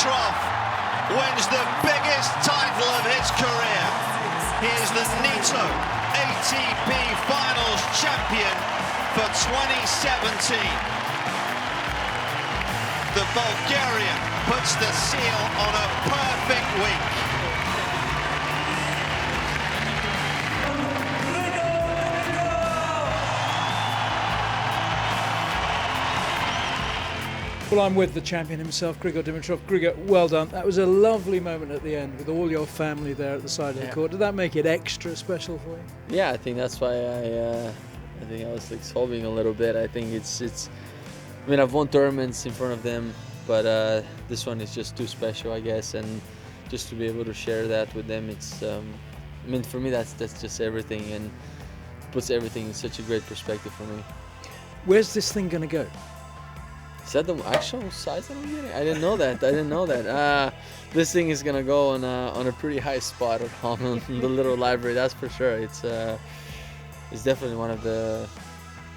Dimitrov wins the biggest title of his career. He is the Nitto ATP Finals champion for 2017. The Bulgarian puts the seal on a perfect week. Well, I'm with the champion himself, Grigor Dimitrov. Grigor, well done. That was a lovely moment at the end with all your family there at the side of the court. Did that make it extra special for you? Yeah, I think that's why I think I was like sobbing a little bit. I think it's. I mean, I've won tournaments in front of them, but this one is just too special, I guess, and just to be able to share that with them, it's. I mean, for me, that's just everything, and puts everything in such a great perspective for me. Where's this thing going to go? Is that the actual size that I'm getting? I didn't know that. This thing is gonna go on a pretty high spot on the little library. That's for sure. It's definitely one of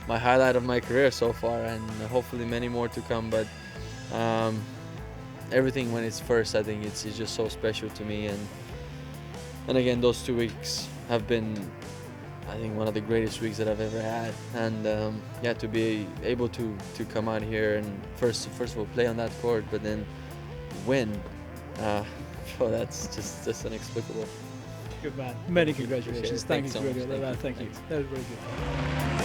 my highlight of my career so far, and hopefully many more to come. But everything when it's first, I think it's just so special to me. And again, those 2 weeks have been, I think, one of the greatest weeks that I've ever had, and yeah, to be able to come out here and first of all play on that court, but then win, oh, that's just inexplicable. Good man. Many congratulations. Thank you so much. Grigor. Thank you. That was very good.